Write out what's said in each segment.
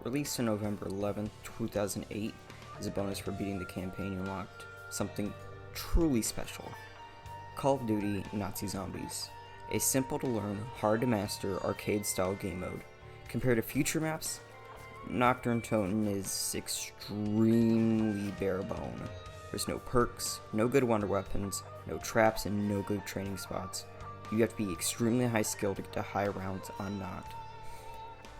released on November 11th, 2008, is a bonus for beating the campaign unlocked something truly special. Call of Duty Nazi Zombies. A simple to learn, hard to master arcade-style game mode. Compared to future maps, Nacht Untoten is extremely bare bone. There's no perks, no good wonder weapons, no traps, and no good training spots. You have to be extremely high skilled to get to high rounds on Nacht.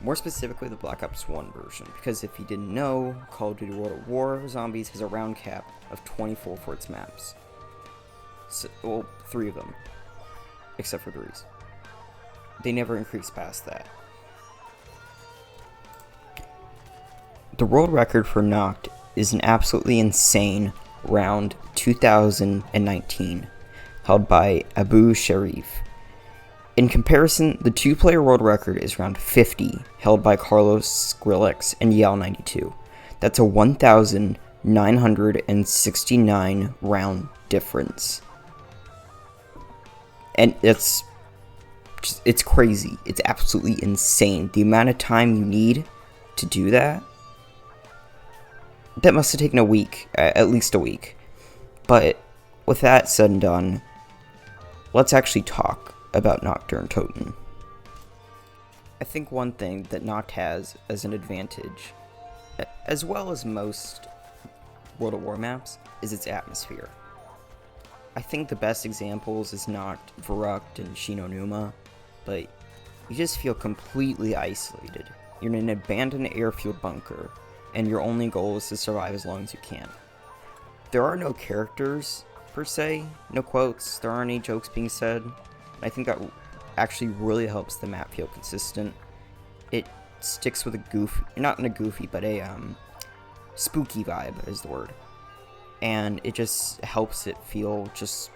More specifically, the Black Ops 1 version, because if you didn't know, Call of Duty World at War Zombies has a round cap of 24 for its maps. So, well, 3 of them, except for 3s. They never increase past that. The world record for Nacht is an absolutely insane round 2019, held by Abu Sharif. In comparison, the 2-player world record is round 50, held by Carlos Skrillex and Yal92. That's a 1,969 round difference. And it's crazy. It's absolutely insane. The amount of time you need to do that must have taken a week, at least a week. But with that said and done, let's actually talk about Nacht Untoten. I think one thing that Nacht has as an advantage, as well as most World at War maps, is its atmosphere. I think the best examples is Nacht, Verruckt, and Shinonuma, but you just feel completely isolated. You're in an abandoned airfield bunker, and your only goal is to survive as long as you can. There are no characters, per se, no quotes, there aren't any jokes being said. I think that actually really helps the map feel consistent. It sticks with a goofy, not in a goofy, but a spooky vibe is the word. And it just helps it feel just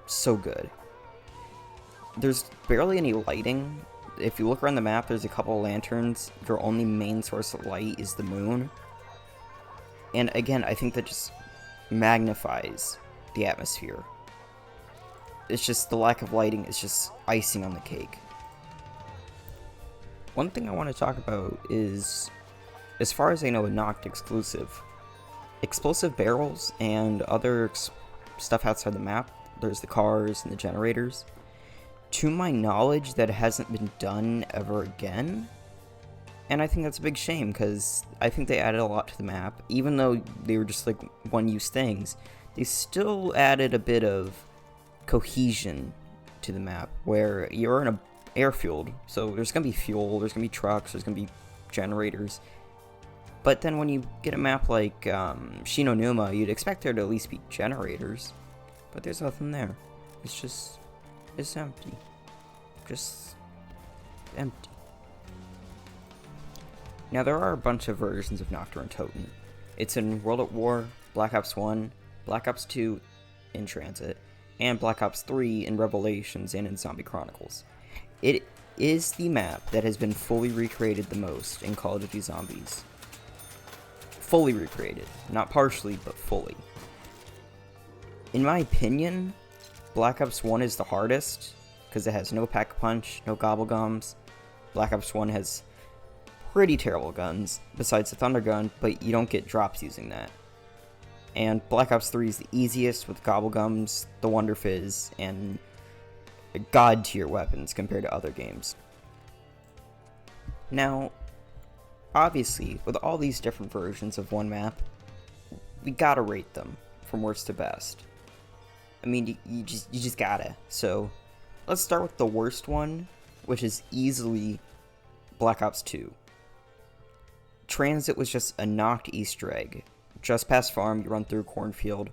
so good. There's barely any lighting. If you look around the map, there's a couple of lanterns. Your only main source of light is the moon. And again, I think that just magnifies the atmosphere. It's just the lack of lighting is just icing on the cake. One thing I want to talk about is, as far as I know, a Nacht exclusive. Explosive barrels and other stuff outside the map. There's the cars and the generators. To my knowledge, that hasn't been done ever again. And I think that's a big shame, because I think they added a lot to the map. Even though they were just like one-use things, they still added a bit of cohesion to the map, where you're in a airfield, so there's gonna be fuel, there's gonna be trucks, there's gonna be generators. But then when you get a map like Shinonuma, you'd expect there to at least be generators, but there's nothing there. It's empty. Just empty. Now, there are a bunch of versions of Nacht Untoten. It's in World at War, Black Ops 1, Black Ops 2 in Transit, and Black Ops 3 in Revelations and in Zombie Chronicles. It is the map that has been fully recreated the most in Call of Duty Zombies. Fully recreated. Not partially, but fully. In my opinion, Black Ops 1 is the hardest, because it has no pack-a-punch, no gobblegums. Black Ops 1 has pretty terrible guns, besides the Thunder Gun, but you don't get drops using that. And Black Ops 3 is the easiest with gobblegums, the Wonder Fizz, and god-tier weapons compared to other games. Now, obviously, with all these different versions of one map, we gotta rate them from worst to best. I mean, you just gotta. So, let's start with the worst one, which is easily Black Ops 2. Transit was just a Nacht Easter egg. Just past farm, you run through a cornfield,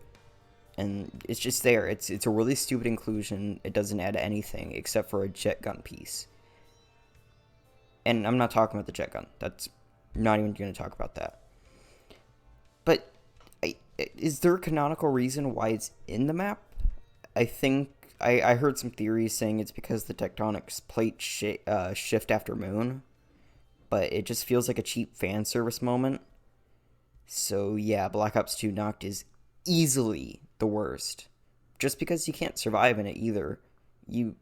and it's just there. It's a really stupid inclusion. It doesn't add anything except for a jet gun piece. And I'm not talking about the jet gun. That's not even going to talk about that. But is there a canonical reason why it's in the map? I think I heard some theories saying it's because the tectonic plate shift after moon, but it just feels like a cheap fan service moment. So yeah, Black Ops 2 Nacht is easily the worst, just because you can't survive in it either. You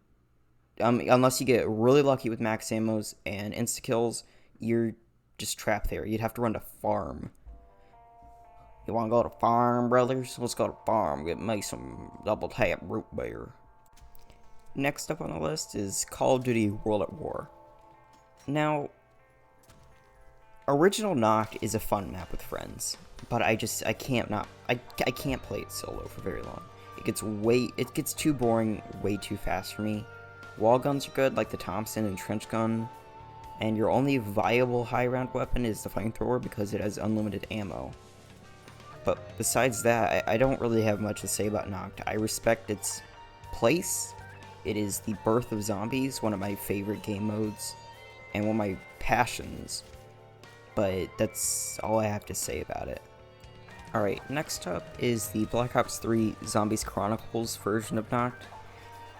unless you get really lucky with max ammos and insta kills, you're just trapped there. You'd have to run to farm. You wanna go to farm, brothers? Let's go to farm, get me some double tap root beer. Next up on the list is Call of Duty World at War. Now, original Nacht is a fun map with friends, but I can't play it solo for very long. It gets too boring way too fast for me. Wall guns are good, like the Thompson and trench gun, and your only viable high round weapon is the flamethrower because it has unlimited ammo. But besides that, I don't really have much to say about Nacht. I respect its place. It is the birth of zombies, one of my favorite game modes, and one of my passions. But that's all I have to say about it. Alright, next up is the Black Ops 3 Zombies Chronicles version of Nacht.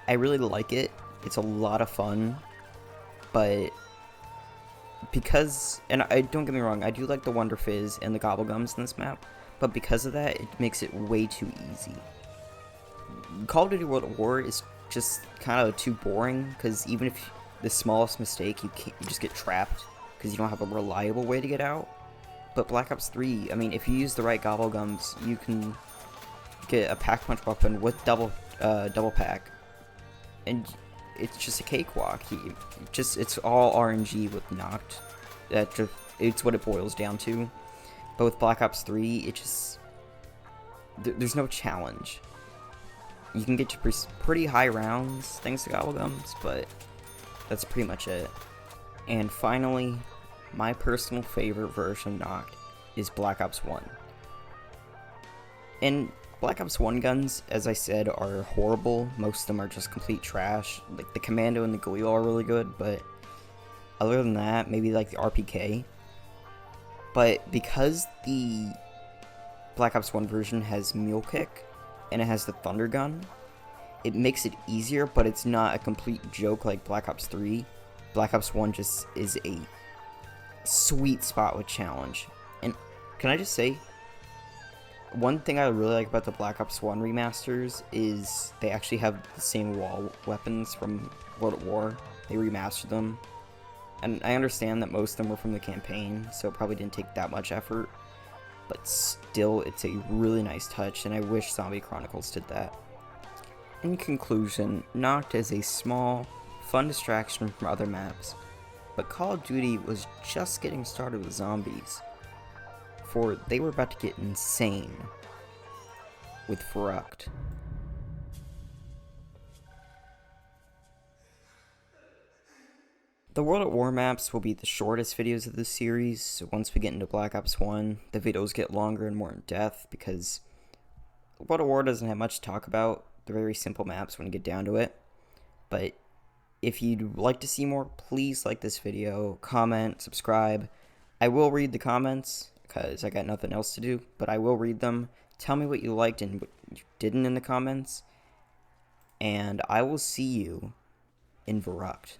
I really like it. It's a lot of fun, but because, and don't get me wrong, I do like the Wonder Fizz and the Gobblegums in this map, but because of that, it makes it way too easy. Call of Duty World at War is just kind of too boring, because even if the smallest mistake, you just get trapped, because you don't have a reliable way to get out. But Black Ops 3, I mean, if you use the right Gobblegums, you can get a pack-punch weapon with double pack, and it's just a cakewalk. It's all RNG with Nacht. It's what it boils down to. But with Black Ops 3, there's no challenge. You can get to pretty high rounds thanks to Gobblegums, but that's pretty much it. And finally, my personal favorite version of Nacht is Black Ops 1. And Black Ops 1 guns, as I said, are horrible. Most of them are just complete trash. Like, the Commando and the Galil are really good, but other than that, maybe like the RPK. But because the Black Ops 1 version has Mule Kick, and it has the Thunder Gun, it makes it easier, but it's not a complete joke like Black Ops 3. Black Ops 1 just is a sweet spot with challenge. And can I just say, one thing I really like about the Black Ops 1 remasters is they actually have the same wall weapons from World at War. They remastered them. And I understand that most of them were from the campaign, so it probably didn't take that much effort. But still, it's a really nice touch, and I wish Zombie Chronicles did that. In conclusion, Nacht is a small, fun distraction from other maps, but Call of Duty was just getting started with zombies, for they were about to get insane with Verruckt. The World at War maps will be the shortest videos of this series, so once we get into Black Ops 1, the videos get longer and more in-depth, because World at War doesn't have much to talk about. They're very simple maps when you get down to it. But if you'd like to see more, please like this video, comment, subscribe. I will read the comments, because I got nothing else to do, but I will read them. Tell me what you liked and what you didn't in the comments, and I will see you in Verruckt.